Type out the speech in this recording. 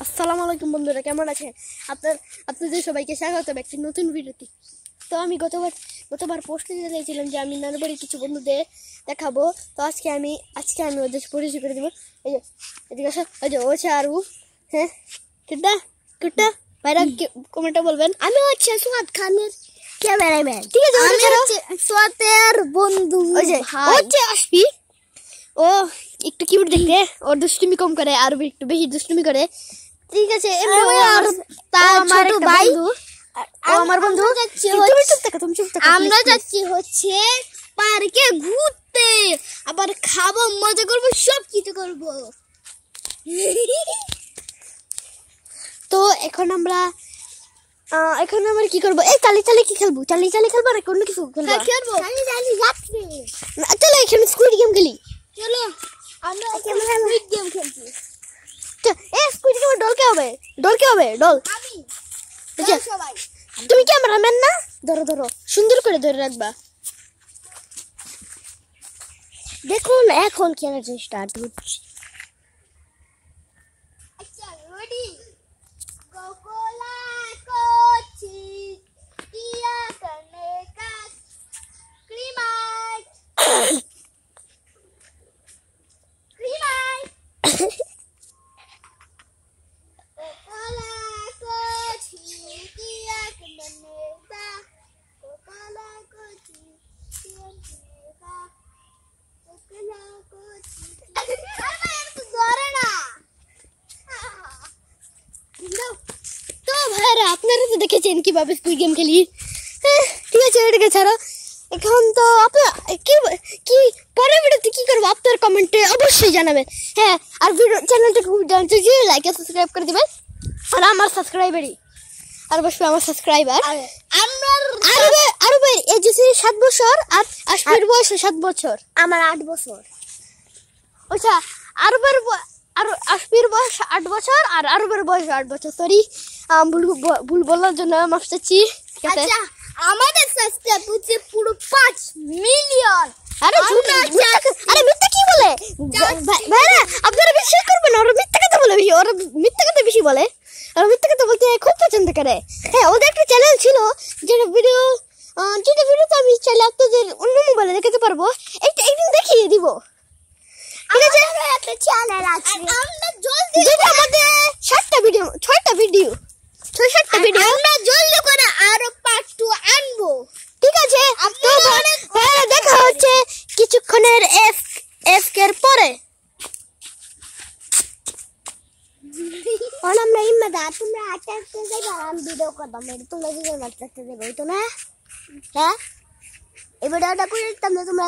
আসসালামু আলাইকুম বন্ধুরা, কেমন আছেন? আপনাদের সবাইকে স্বাগত একটি নতুন ভিডিওতে। তো আমি গতবার পোস্ট দিয়েছিলাম যে আমি নানু বাড়ির কিছু বন্ধুদের দেখাবো। তো আজকে আমি ওদের পরিচয় করে দেবো। এই যে এদিকে আসো, ওই যে ওছে আরু, হ্যাঁ কুটা ভাইরা কমেন্টে বলবেন। আমি হচ্ছে সোয়াদ খানের ক্যামেরাম্যান। ঠিক আছে, আমি হচ্ছে সোয়াদের বন্ধু। ওই যে হচ্ছে আসবি, ও একটু কিউট দেখতে, ওর দুষ্টুমি কম করে, আর একটু বেশি দুষ্টুমি করে। ঠিক আছে, তার ছোট ভাই আমার বন্ধু। আমরা যাচ্ছি হচ্ছে পার্কে ঘুরতে, আবার খাবো, মজা করবো, সব কিছু করবো। তো এখন আমরা কি করবো? এই চালি কি খেলবো? চালি খেলবো না কোনো কিছু খেলবো? খেলবো চলো এখানে স্কুইড গেম খেলি। চলো আমরা স্কুইড গেম খেলছি। স্কুইড গেম ডল কে হবে? ডল আমি আচ্ছা, সবাই তুমি ক্যামেরাম্যান না? ধরো সুন্দর করে ধরে রাখবা। দেখুন এখন খেলার স্টার্ট হচ্ছে। আচ্ছা রেডি, গোগোলা কোচি কিয়া করনে কা ক্রিমাইট গোগোলা কোচি কিয়া করনে কা গোগোলা কোচি কিয়া করনে কা গোগোলা কোচি। তো ভাইরা, আপনারা তো দেখেছেন কিভাবে স্কুইড গেম খেলি। ঠিক আছে, এটাকে ছাড়ো। এখন তো আপনার কি পরের ভিডিওতে কি করবো আপনার কমেন্টে অবশ্যই জানাবেন। হ্যাঁ, আর ভিডিও চ্যানেলটাকে জানতে গিয়ে লাইক আর সাবস্ক্রাইব করে দিবেন। আর আমার সাবস্ক্রাইবারই আর বসবে আমার সাবস্ক্রাইবার। আরো ভাই এই যে 7 বছর, আর আশফির বয়স 7 বছর, আমার 8 বছর। আচ্ছা, আর আশফির বয়স 8 বছর, আর আরবের বয়স 8 বছর। সরি, ভুল বলার জন্য মাফ চাচ্ছি। আচ্ছা, আমাদের সাবস্ক্রাইব হচ্ছে পুরো 5 মিলিয়ন। আরে মিথ্যা কি বলে ভাইরা? আপনারা বিশ্বাস করবেন, ওরা মিথ্যা কথা বলে বেশি। ওরা মিথ্যা কথা বেশি বলে, ওরা মিথ্যা কথা বলতে খুব পছন্দ করে। হ্যাঁ, ওদের একটা চ্যানেল ছিল, যেটা ভিডিওতে আমি চাইলে আপনাদের অন্য মোবাইলে দেখাতে পারবো। একদিন দেখিয়ে দিব। ঠিক আছে, একটা চ্যানেল আছে, আমরা জলদি যেটা আমাদের 6টা ভিডিও আমরা জলদি করে আরো পার্ট 2 আনবো। ঠিক আছে, তো ভাইরা দেখা হচ্ছে কিছুক্ষণের এর পরে। আমরা ইম্মাদা তোমরা আটটা যাইবা, আমি ভিডিও করবাম, তোমরা দুজন আটটা যাইবা, হইতো না? হ্যাঁ, এই ভিডিওটা করে দিতাম না তোমরা।